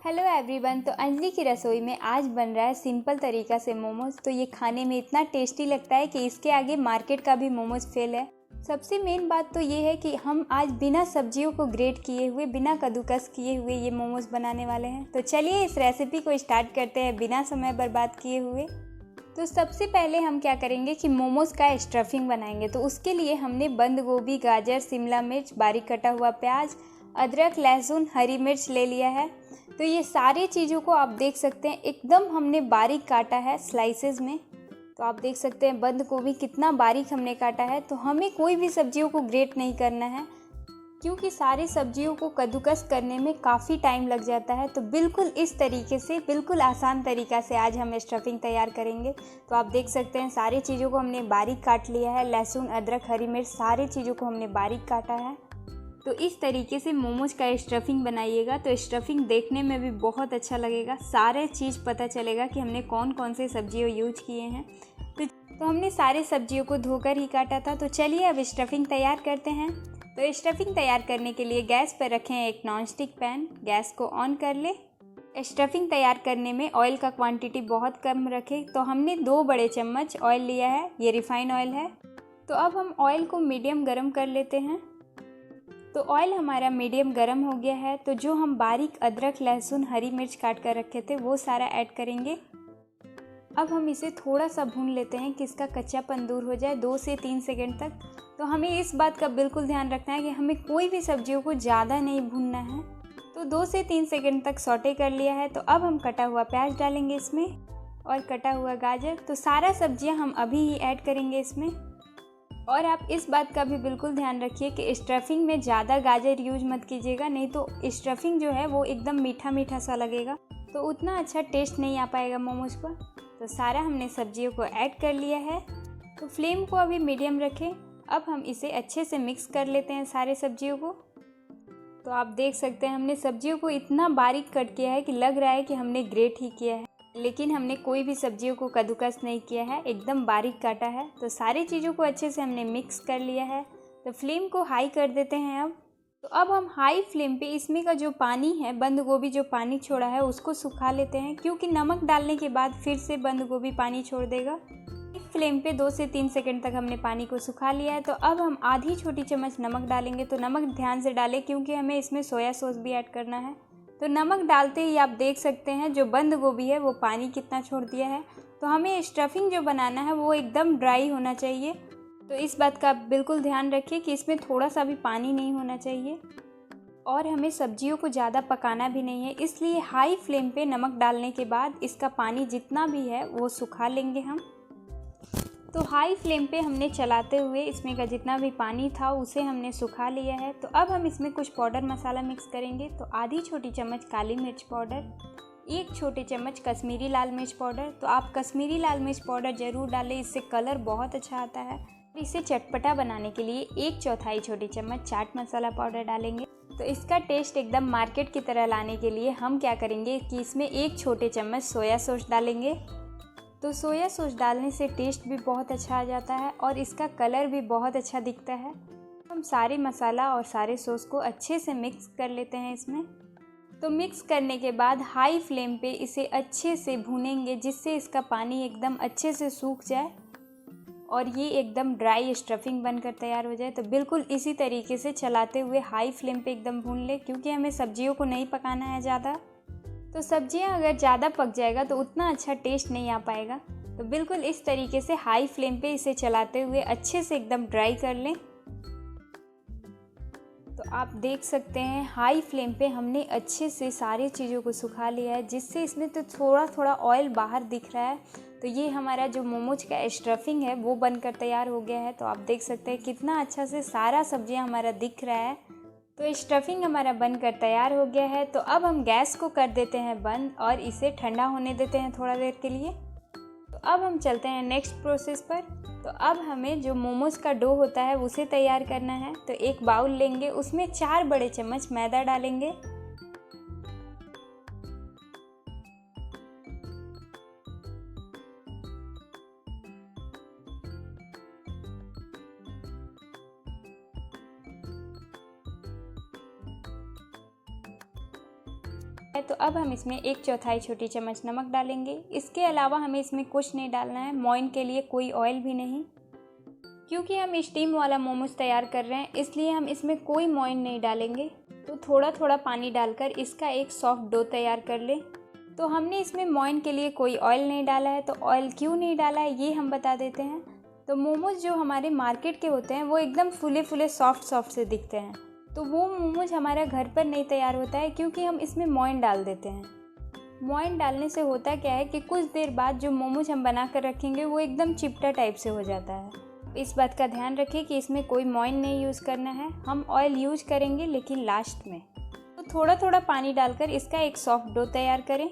Hello everyone. तो अंजलि की रसोई में आज बन रहा है सिंपल तरीका से मोमोज। तो ये खाने में इतना टेस्टी लगता है कि इसके आगे मार्केट का भी मोमोज फेल है। सबसे मेन बात तो ये है कि हम आज बिना सब्जियों को ग्रेट किए हुए, बिना कद्दूकस किए हुए ये मोमोज बनाने वाले हैं। तो चलिए इस रेसिपी को स्टार्ट करते हैं बिना समय बर्बाद किए हुए। तो सबसे पहले हम क्या करेंगे कि मोमोज का स्टफिंग बनाएंगे। तो उसके लिए हमने बंद गोभी, गाजर, शिमला मिर्च, बारीक कटा हुआ प्याज, अदरक, लहसुन, हरी मिर्च ले लिया है। तो ये सारी चीज़ों को आप देख सकते हैं एकदम हमने बारीक काटा है स्लाइसेस में। तो आप देख सकते हैं बंद गोभी कितना बारीक हमने काटा है। तो हमें कोई भी सब्जियों को ग्रेट नहीं करना है क्योंकि सारी सब्जियों को कद्दूकस करने में काफ़ी टाइम लग जाता है। तो बिल्कुल इस तरीके से, बिल्कुल आसान तरीका से आज हम स्टफिंग तैयार करेंगे। तो आप देख सकते हैं सारी चीज़ों को हमने बारीक काट लिया है। लहसुन, अदरक, हरी मिर्च सारी चीज़ों को हमने बारीक काटा है। तो इस तरीके से मोमोज का स्टफिंग बनाइएगा तो स्टफिंग देखने में भी बहुत अच्छा लगेगा। सारे चीज़ पता चलेगा कि हमने कौन कौन से सब्जियों यूज किए हैं। तो हमने सारे सब्जियों को धोकर ही काटा था। तो चलिए अब स्टफिंग तैयार करते हैं। तो स्टफिंग तैयार करने के लिए गैस पर रखें एक नॉनस्टिक पैन, गैस को ऑन कर ले। स्टफिंग तैयार करने में ऑयल का क्वांटिटी बहुत कम रखें। तो हमने 2 बड़े चम्मच ऑयल लिया है, ये रिफाइंड ऑयल है। तो अब हम ऑयल को मीडियम गरम कर लेते हैं। तो ऑयल हमारा मीडियम गरम हो गया है। तो जो हम बारीक अदरक, लहसुन, हरी मिर्च काट कर रखे थे वो सारा ऐड करेंगे। अब हम इसे थोड़ा सा भून लेते हैं कि इसका कच्चापन दूर हो जाए 2 से 3 सेकंड तक। तो हमें इस बात का बिल्कुल ध्यान रखना है कि हमें कोई भी सब्जियों को ज़्यादा नहीं भूनना है। तो 2 से 3 सेकंड तक सौटे कर लिया है। तो अब हम कटा हुआ प्याज डालेंगे इसमें और कटा हुआ गाजर। तो सारा सब्जियां हम अभी ही ऐड करेंगे इसमें। और आप इस बात का भी बिल्कुल ध्यान रखिए कि स्टफिंग में ज़्यादा गाजर यूज मत कीजिएगा, नहीं तो स्टफिंग जो है वो एकदम मीठा मीठा सा लगेगा, तो उतना अच्छा टेस्ट नहीं आ पाएगा मोमोज का। तो सारा हमने सब्जियों को ऐड कर लिया है। तो फ्लेम को अभी मीडियम रखें। अब हम इसे अच्छे से मिक्स कर लेते हैं सारे सब्जियों को। तो आप देख सकते हैं हमने सब्जियों को इतना बारीक कट किया है कि लग रहा है कि हमने ग्रेट ही किया है, लेकिन हमने कोई भी सब्जियों को कद्दूकस नहीं किया है, एकदम बारीक काटा है। तो सारी चीज़ों को अच्छे से हमने मिक्स कर लिया है। तो फ्लेम को हाई कर देते हैं अब। तो अब हम हाई फ्लेम पे इसमें का जो पानी है, बंद गोभी जो पानी छोड़ा है उसको सुखा लेते हैं, क्योंकि नमक डालने के बाद फिर से बंद गोभी पानी छोड़ देगा। फ्लेम पे 2 से 3 सेकंड तक हमने पानी को सुखा लिया है। तो अब हम आधी छोटी चम्मच नमक डालेंगे। तो नमक ध्यान से डालें क्योंकि हमें इसमें सोया सॉस भी ऐड करना है। तो नमक डालते ही आप देख सकते हैं जो बंद गोभी है वो पानी कितना छोड़ दिया है। तो हमें स्टफिंग जो बनाना है वो एकदम ड्राई होना चाहिए। तो इस बात का आप बिल्कुल ध्यान रखिए कि इसमें थोड़ा सा भी पानी नहीं होना चाहिए। और हमें सब्जियों को ज़्यादा पकाना भी नहीं है, इसलिए हाई फ्लेम पे नमक डालने के बाद इसका पानी जितना भी है वो सुखा लेंगे हम। तो हाई फ्लेम पे हमने चलाते हुए इसमें का जितना भी पानी था उसे हमने सुखा लिया है। तो अब हम इसमें कुछ पाउडर मसाला मिक्स करेंगे। तो आधी छोटी चम्मच काली मिर्च पाउडर, 1 छोटे चम्मच कश्मीरी लाल मिर्च पाउडर। तो आप कश्मीरी लाल मिर्च पाउडर ज़रूर डालें, इससे कलर बहुत अच्छा आता है। इसे चटपटा बनाने के लिए 1/4 छोटी चम्मच चाट मसाला पाउडर डालेंगे। तो इसका टेस्ट एकदम मार्केट की तरह लाने के लिए हम क्या करेंगे कि इसमें 1 छोटे चम्मच सोया सॉस डालेंगे। तो सोया सॉस डालने से टेस्ट भी बहुत अच्छा आ जाता है और इसका कलर भी बहुत अच्छा दिखता है। हम सारे मसाला और सारे सॉस को अच्छे से मिक्स कर लेते हैं इसमें। तो मिक्स करने के बाद हाई फ्लेम पे इसे अच्छे से भूनेंगे, जिससे इसका पानी एकदम अच्छे से सूख जाए और ये एकदम ड्राई स्टफिंग बनकर तैयार हो जाए। तो बिल्कुल इसी तरीके से चलाते हुए हाई फ्लेम पे एकदम भून ले, क्योंकि हमें सब्जियों को नहीं पकाना है ज़्यादा। तो सब्जियां अगर ज़्यादा पक जाएगा तो उतना अच्छा टेस्ट नहीं आ पाएगा। तो बिल्कुल इस तरीके से हाई फ्लेम पे इसे चलाते हुए अच्छे से एकदम ड्राई कर लें। तो आप देख सकते हैं हाई फ्लेम पे हमने अच्छे से सारी चीज़ों को सुखा लिया है, जिससे इसमें तो थोड़ा थोड़ा ऑयल बाहर दिख रहा है। तो ये हमारा जो मोमोज का स्टफिंग है वो बनकर तैयार हो गया है। तो आप देख सकते हैं कितना अच्छा से सारा सब्जियां हमारा दिख रहा है। तो स्टफिंग हमारा बनकर तैयार हो गया है। तो अब हम गैस को कर देते हैं बंद और इसे ठंडा होने देते हैं थोड़ा देर के लिए। तो अब हम चलते हैं नेक्स्ट प्रोसेस पर। तो अब हमें जो मोमोज का डो होता है उसे तैयार करना है। तो एक बाउल लेंगे, उसमें 4 बड़े चम्मच मैदा डालेंगे। तो अब हम इसमें 1/4 छोटी चम्मच नमक डालेंगे। इसके अलावा हमें इसमें कुछ नहीं डालना है, मोइन के लिए कोई ऑयल भी नहीं। क्योंकि हम स्टीम वाला मोमोज तैयार कर रहे हैं इसलिए हम इसमें कोई मोइन नहीं डालेंगे। तो थोड़ा थोड़ा पानी डालकर इसका एक सॉफ्ट डो तैयार कर लें। तो हमने इसमें मोइन के लिए कोई ऑयल नहीं डाला है। तो ऑयल क्यों नहीं डाला है ये हम बता देते हैं। तो मोमोज जो हमारे मार्केट के होते हैं वो एकदम फूले फूले सॉफ्ट से दिखते हैं। तो वो मोमोज हमारा घर पर नहीं तैयार होता है क्योंकि हम इसमें मोइन डाल देते हैं। मोइन डालने से होता क्या है कि कुछ देर बाद जो मोमोज हम बना कर रखेंगे वो एकदम चिपटा टाइप से हो जाता है। इस बात का ध्यान रखें कि इसमें कोई मोइन नहीं यूज़ करना है, हम ऑयल यूज करेंगे लेकिन लास्ट में। तो थोड़ा थोड़ा पानी डालकर इसका एक सॉफ्ट डो तैयार करें।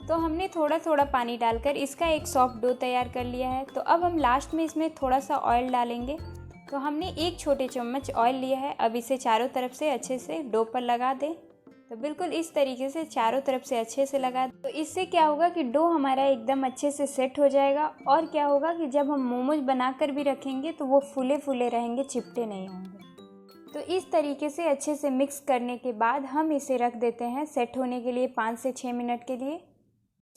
तो हमने थोड़ा थोड़ा पानी डालकर इसका एक सॉफ्ट डो तैयार कर लिया है। तो अब हम लास्ट में इसमें थोड़ा सा ऑयल डालेंगे। तो हमने 1 छोटे चम्मच ऑयल लिया है। अब इसे चारों तरफ से अच्छे से डो पर लगा दें। तो बिल्कुल इस तरीके से चारों तरफ से अच्छे से लगा दें। तो इससे क्या होगा कि डो हमारा एकदम अच्छे से सेट हो जाएगा। और क्या होगा कि जब हम मोमोज बना कर भी रखेंगे तो वो फूले फूले रहेंगे, चिपटे नहीं होंगे। तो इस तरीके से अच्छे से मिक्स करने के बाद हम इसे रख देते हैं सेट होने के लिए 5 से 6 मिनट के लिए।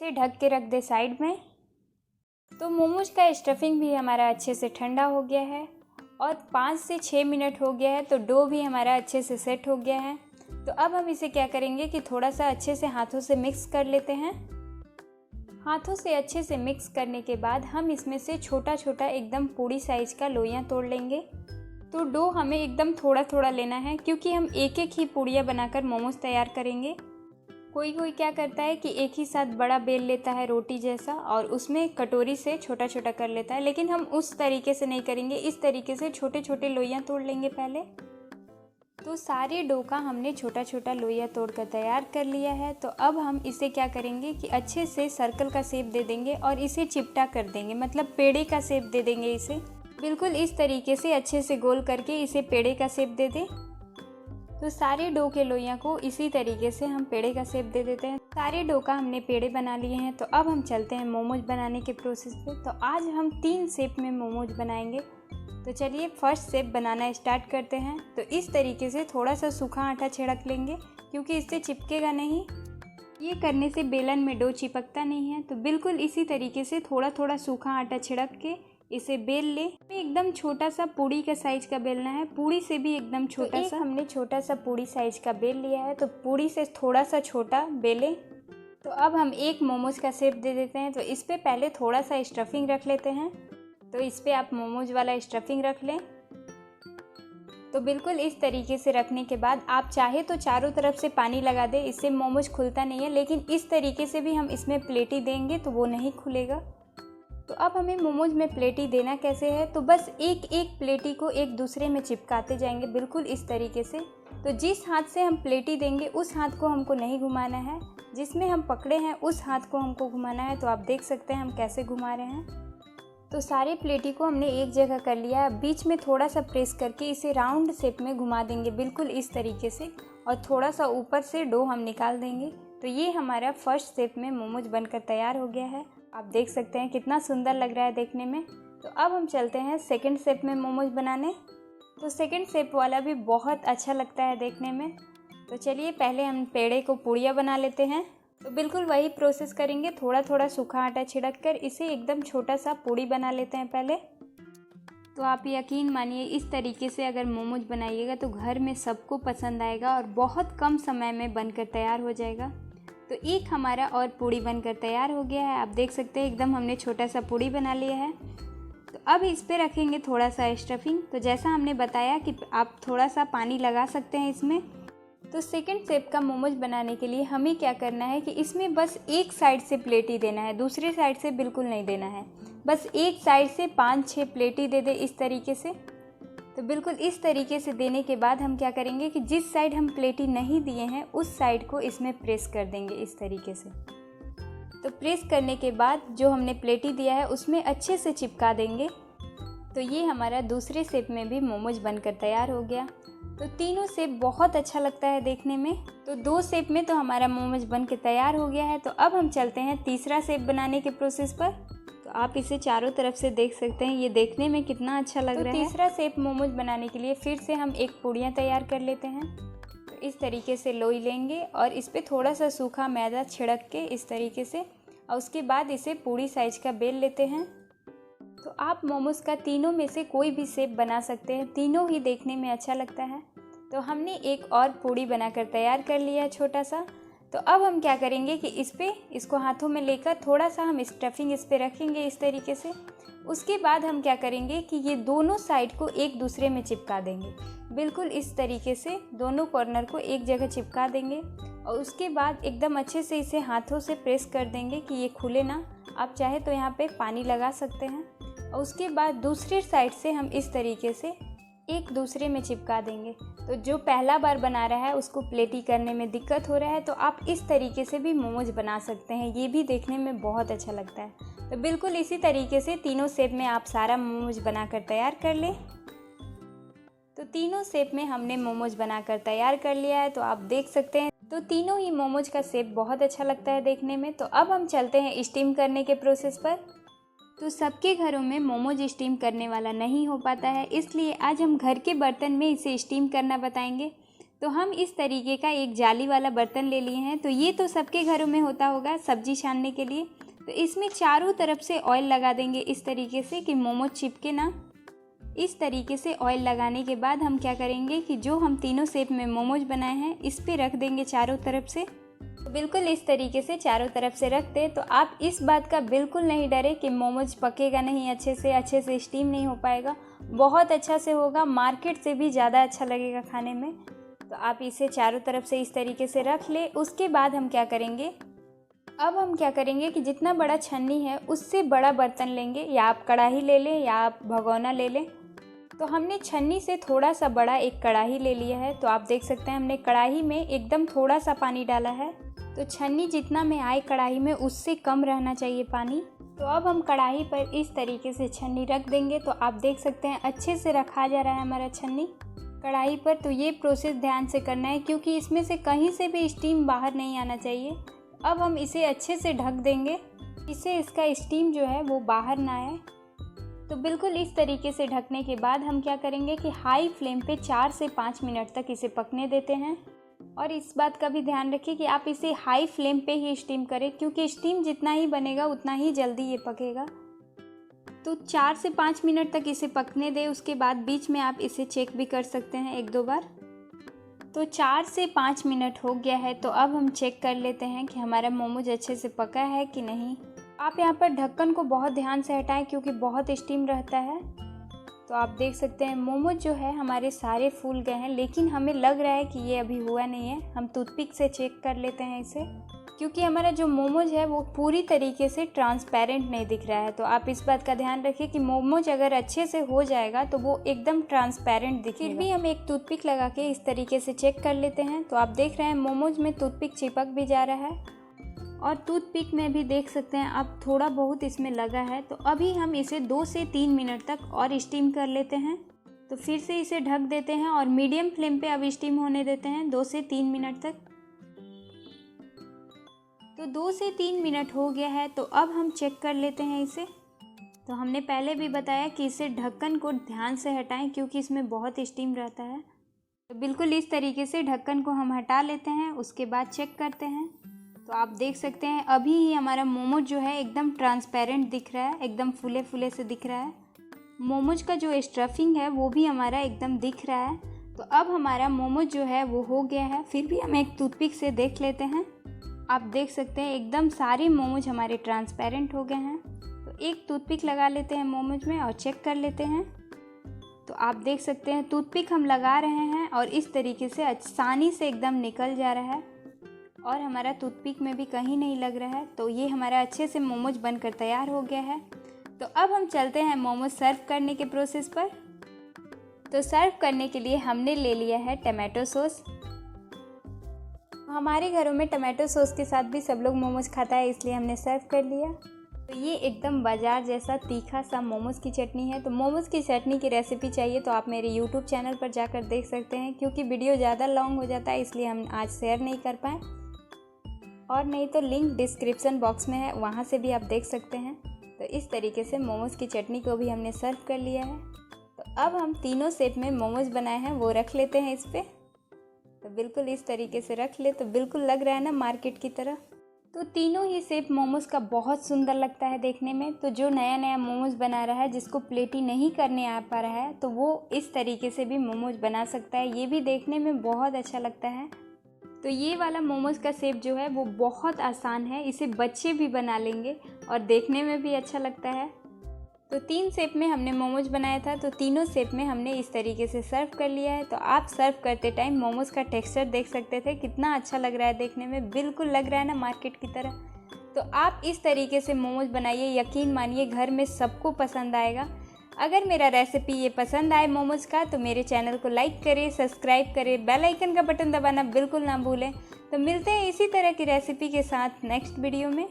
इसे ढक के रख दे साइड में। तो मोमोज का स्टफिंग भी हमारा अच्छे से ठंडा हो गया है और 5 से 6 मिनट हो गया है। तो डो भी हमारा अच्छे से सेट हो गया है। तो अब हम इसे क्या करेंगे कि थोड़ा सा अच्छे से हाथों से मिक्स कर लेते हैं। हाथों से अच्छे से मिक्स करने के बाद हम इसमें से छोटा छोटा एकदम पूरी साइज का लोइयाँ तोड़ लेंगे। तो डो हमें एकदम थोड़ा थोड़ा लेना है क्योंकि हम एक एक ही पूड़ियाँ बनाकर मोमोज तैयार करेंगे। कोई कोई क्या करता है कि एक ही साथ बड़ा बेल लेता है रोटी जैसा और उसमें कटोरी से छोटा छोटा कर लेता है, लेकिन हम उस तरीके से नहीं करेंगे। इस तरीके से छोटे छोटे लोइयाँ तोड़ लेंगे पहले। तो सारे डो का हमने छोटा छोटा लोइयाँ तोड़कर तैयार कर लिया है। तो अब हम इसे क्या करेंगे कि अच्छे से सर्कल का शेप दे देंगे और इसे चिपटा कर देंगे, मतलब पेड़े का शेप दे देंगे इसे। बिल्कुल इस तरीके से अच्छे से गोल करके इसे पेड़े का शेप दे दें। तो सारे डो के लोइयाँ को इसी तरीके से हम पेड़े का शेप दे देते हैं। सारे डो का हमने पेड़े बना लिए हैं। तो अब हम चलते हैं मोमोज बनाने के प्रोसेस पे। तो आज हम 3 शेप में मोमोज बनाएंगे। तो चलिए फर्स्ट शेप बनाना स्टार्ट करते हैं। तो इस तरीके से थोड़ा सा सूखा आटा छिड़क लेंगे क्योंकि इससे चिपकेगा नहीं। ये करने से बेलन में डो चिपकता नहीं है। तो बिल्कुल इसी तरीके से थोड़ा थोड़ा सूखा आटा छिड़क के इसे बेल ले। एकदम छोटा सा पूड़ी का साइज का बेलना है, पूड़ी से भी एकदम छोटा सा। हमने छोटा सा पूड़ी साइज का बेल लिया है। तो पूड़ी से थोड़ा सा छोटा बेले। तो अब हम एक मोमोज का शेप दे देते हैं। तो इस पे पहले थोड़ा सा स्टफिंग रख लेते हैं। तो इस पे आप मोमोज वाला स्टफिंग रख लें। तो बिल्कुल इस तरीके से रखने के बाद आप चाहे तो चारों तरफ से पानी लगा दें, इससे मोमोज खुलता नहीं है। लेकिन इस तरीके से भी हम इसमें प्लेटी देंगे तो वो नहीं खुलेगा। तो अब हमें मोमोज में प्लेटी देना कैसे है, तो बस एक एक प्लेटी को एक दूसरे में चिपकाते जाएंगे बिल्कुल इस तरीके से। तो जिस हाथ से हम प्लेटी देंगे उस हाथ को हमको नहीं घुमाना है, जिसमें हम पकड़े हैं उस हाथ को हमको घुमाना है। तो आप देख सकते हैं हम कैसे घुमा रहे हैं। तो सारे प्लेटी को हमने एक जगह कर लिया है। बीच में थोड़ा सा प्रेस करके इसे राउंड शेप में घुमा देंगे बिल्कुल इस तरीके से, और थोड़ा सा ऊपर से डो हम निकाल देंगे। तो ये हमारा फर्स्ट शेप में मोमोज बनकर तैयार हो गया है। आप देख सकते हैं कितना सुंदर लग रहा है देखने में। तो अब हम चलते हैं सेकंड शेप में मोमोज बनाने। तो सेकंड शेप वाला भी बहुत अच्छा लगता है देखने में। तो चलिए पहले हम पेड़े को पूड़ियाँ बना लेते हैं। तो बिल्कुल वही प्रोसेस करेंगे, थोड़ा थोड़ा सूखा आटा छिड़क कर इसे एकदम छोटा सा पूड़ी बना लेते हैं पहले। तो आप यकीन मानिए इस तरीके से अगर मोमोज बनाइएगा तो घर में सबको पसंद आएगा और बहुत कम समय में बनकर तैयार हो जाएगा। तो एक हमारा और पूड़ी बनकर तैयार हो गया है। आप देख सकते हैं एकदम हमने छोटा सा पूड़ी बना लिया है। तो अब इस पे रखेंगे थोड़ा सा स्टफिंग। तो जैसा हमने बताया कि आप थोड़ा सा पानी लगा सकते हैं इसमें। तो सेकंड शेप का मोमोज बनाने के लिए हमें क्या करना है कि इसमें बस एक साइड से प्लेटी देना है, दूसरी साइड से बिल्कुल नहीं देना है। बस एक साइड से 5-6 प्लेटी दे दे इस तरीके से। तो बिल्कुल इस तरीके से देने के बाद हम क्या करेंगे कि जिस साइड हम प्लेटी नहीं दिए हैं उस साइड को इसमें प्रेस कर देंगे इस तरीके से। तो प्रेस करने के बाद जो हमने प्लेटी दिया है उसमें अच्छे से चिपका देंगे। तो ये हमारा दूसरे शेप में भी मोमोज बनकर तैयार हो गया। तो तीनों शेप बहुत अच्छा लगता है देखने में। तो 2 शेप में तो हमारा मोमोज बन के तैयार हो गया है। तो अब हम चलते हैं तीसरा शेप बनाने के प्रोसेस पर। तो आप इसे चारों तरफ से देख सकते हैं, ये देखने में कितना अच्छा लग रहा है। तीसरा शेप मोमोज बनाने के लिए फिर से हम एक पूड़ियाँ तैयार कर लेते हैं। तो इस तरीके से लोई लेंगे और इस पर थोड़ा सा सूखा मैदा छिड़क के इस तरीके से, और उसके बाद इसे पूरी साइज का बेल लेते हैं। तो आप मोमोज का तीनों में से कोई भी शेप बना सकते हैं, तीनों ही देखने में अच्छा लगता है। तो हमने एक और पूड़ी बनाकर तैयार कर लिया है छोटा सा। तो अब हम क्या करेंगे कि इसको हाथों में लेकर थोड़ा सा हम स्टफिंग इस पे रखेंगे इस तरीके से। उसके बाद हम क्या करेंगे कि ये दोनों साइड को एक दूसरे में चिपका देंगे, बिल्कुल इस तरीके से दोनों कॉर्नर को एक जगह चिपका देंगे। और उसके बाद एकदम अच्छे से इसे हाथों से प्रेस कर देंगे कि ये खुले ना। आप चाहे तो यहाँ पे पानी लगा सकते हैं। और उसके बाद दूसरी साइड से हम इस तरीके से एक दूसरे में चिपका देंगे। तो जो पहला बार बना रहा है उसको प्लेटी करने में दिक्कत हो रहा है तो आप इस तरीके से भी मोमोज बना सकते हैं, ये भी देखने में बहुत अच्छा लगता है। तो बिल्कुल इसी तरीके से तीनों शेप में आप सारा मोमोज बनाकर तैयार कर लें। तो तीनों शेप में हमने मोमोज बनाकर तैयार कर लिया है, तो आप देख सकते हैं। तो तीनों ही मोमोज का शेप बहुत अच्छा लगता है देखने में। तो अब हम चलते हैं स्टीम करने के प्रोसेस पर। तो सबके घरों में मोमोज स्टीम करने वाला नहीं हो पाता है, इसलिए आज हम घर के बर्तन में इसे स्टीम करना बताएंगे। तो हम इस तरीके का एक जाली वाला बर्तन ले लिए हैं। तो ये तो सबके घरों में होता होगा सब्जी छानने के लिए। तो इसमें चारों तरफ से ऑयल लगा देंगे इस तरीके से कि मोमोज चिपके ना। इस तरीके से ऑयल लगाने के बाद हम क्या करेंगे कि जो हम तीनों शेप में मोमोज बनाए हैं इस पे रख देंगे चारों तरफ से। तो बिल्कुल इस तरीके से चारों तरफ से रख दें। तो आप इस बात का बिल्कुल नहीं डरे कि मोमोज पकेगा नहीं, अच्छे से स्टीम नहीं हो पाएगा। बहुत अच्छा से होगा, मार्केट से भी ज़्यादा अच्छा लगेगा खाने में। तो आप इसे चारों तरफ से इस तरीके से रख ले। उसके बाद हम क्या करेंगे, अब हम क्या करेंगे कि जितना बड़ा छन्नी है उससे बड़ा बर्तन लेंगे, या आप कढ़ाई ले लें या आप भगोना ले लें। तो हमने छन्नी से थोड़ा सा बड़ा एक कढ़ाई ले लिया है। तो आप देख सकते हैं हमने कढ़ाई में एकदम थोड़ा सा पानी डाला है। तो छन्नी जितना में आए कढ़ाई में उससे कम रहना चाहिए पानी। तो अब हम कढ़ाई पर इस तरीके से छन्नी रख देंगे। तो आप देख सकते हैं अच्छे से रखा जा रहा है हमारा छन्नी कढ़ाई पर। तो ये प्रोसेस ध्यान से करना है क्योंकि इसमें से कहीं से भी स्टीम बाहर नहीं आना चाहिए। अब हम इसे अच्छे से ढक देंगे, इससे इसका स्टीम जो है वो बाहर ना आए। तो बिल्कुल इस तरीके से ढकने के बाद हम क्या करेंगे कि हाई फ्लेम पे 4 से 5 मिनट तक इसे पकने देते हैं। और इस बात का भी ध्यान रखिए कि आप इसे हाई फ्लेम पे ही स्टीम करें, क्योंकि स्टीम जितना ही बनेगा उतना ही जल्दी ये पकेगा। तो 4 से 5 मिनट तक इसे पकने दें। उसके बाद बीच में आप इसे चेक भी कर सकते हैं 1-2 बार। तो 4 से 5 मिनट हो गया है। तो अब हम चेक कर लेते हैं कि हमारा मोमोज अच्छे से पका है कि नहीं। आप यहाँ पर ढक्कन को बहुत ध्यान से हटाएं क्योंकि बहुत स्टीम रहता है। तो आप देख सकते हैं मोमोज जो है हमारे सारे फूल गए हैं, लेकिन हमें लग रहा है कि ये अभी हुआ नहीं है। हम टूथपिक से चेक कर लेते हैं इसे, क्योंकि हमारा जो मोमोज है वो पूरी तरीके से ट्रांसपेरेंट नहीं दिख रहा है। तो आप इस बात का ध्यान रखिए कि मोमोज अगर अच्छे से हो जाएगा तो वो एकदम ट्रांसपेरेंट दिखेगा। फिर भी हम एक टूथपिक लगा के इस तरीके से चेक कर लेते हैं। तो आप देख रहे हैं मोमोज में टूथपिक चिपक भी जा रहा है, और टूथपिक में भी देख सकते हैं अब थोड़ा बहुत इसमें लगा है। तो अभी हम इसे 2 से 3 मिनट तक और स्टीम कर लेते हैं। तो फिर से इसे ढक देते हैं और मीडियम फ्लेम पे अब स्टीम होने देते हैं 2 से 3 मिनट तक। तो 2 से 3 मिनट हो गया है। तो अब हम चेक कर लेते हैं इसे। तो हमने पहले भी बताया कि इसे ढक्कन को ध्यान से हटाएं क्योंकि इसमें बहुत स्टीम रहता है। तो बिल्कुल इस तरीके से ढक्कन को हम हटा लेते हैं। उसके बाद चेक करते हैं। तो आप देख सकते हैं अभी ही हमारा मोमोज जो है एकदम ट्रांसपेरेंट दिख रहा है, एकदम फूले फूले से दिख रहा है। मोमोज का जो स्टफिंग है वो भी हमारा एकदम दिख रहा है। तो अब हमारा मोमोज जो है वो हो गया है। फिर भी हम एक टूथपिक से देख लेते हैं। आप देख सकते हैं एकदम सारे मोमोज हमारे ट्रांसपेरेंट हो गए हैं। तो एक टूथपिक लगा लेते हैं मोमोज में और चेक कर लेते हैं। तो आप देख सकते हैं टूथपिक हम लगा रहे हैं और इस तरीके से आसानी से एकदम निकल जा रहा है, और हमारा टूथपिक में भी कहीं नहीं लग रहा है। तो ये हमारा अच्छे से मोमोज बनकर तैयार हो गया है। तो अब हम चलते हैं मोमोज सर्व करने के प्रोसेस पर। तो सर्व करने के लिए हमने ले लिया है टमाटो सॉस। हमारे घरों में टमाटो सॉस के साथ भी सब लोग मोमोज खाता है, इसलिए हमने सर्व कर लिया। तो ये एकदम बाजार जैसा तीखा सा मोमोज की चटनी है। तो मोमोज की चटनी की रेसिपी चाहिए तो आप मेरे यूट्यूब चैनल पर जाकर देख सकते हैं, क्योंकि वीडियो ज़्यादा लॉन्ग हो जाता है इसलिए हम आज शेयर नहीं कर पाए। और नहीं तो लिंक डिस्क्रिप्शन बॉक्स में है, वहाँ से भी आप देख सकते हैं। तो इस तरीके से मोमोज़ की चटनी को भी हमने सर्व कर लिया है। तो अब हम तीनों शेप में मोमोज़ बनाए हैं वो रख लेते हैं इस पर। तो बिल्कुल इस तरीके से रख ले तो बिल्कुल लग रहा है ना मार्केट की तरह। तो तीनों ही शेप मोमोज़ का बहुत सुंदर लगता है देखने में। तो जो नया नया मोमोज़ बना रहा है, जिसको प्लेटी नहीं करने आ पा रहा है, तो वो इस तरीके से भी मोमोज़ बना सकता है। ये भी देखने में बहुत अच्छा लगता है। तो ये वाला मोमोज़ का शेप जो है वो बहुत आसान है, इसे बच्चे भी बना लेंगे और देखने में भी अच्छा लगता है। तो 3 शेप में हमने मोमोज बनाया था, तो तीनों शेप में हमने इस तरीके से सर्व कर लिया है। तो आप सर्व करते टाइम मोमोज का टेक्सचर देख सकते थे, कितना अच्छा लग रहा है देखने में, बिल्कुल लग रहा है ना मार्केट की तरह। तो आप इस तरीके से मोमोज बनाइए, यकीन मानिए घर में सबको पसंद आएगा। अगर मेरा रेसिपी ये पसंद आए मोमोज का, तो मेरे चैनल को लाइक करें, सब्सक्राइब करें, बेल आइकन का बटन दबाना बिल्कुल ना भूलें। तो मिलते हैं इसी तरह की रेसिपी के साथ नेक्स्ट वीडियो में।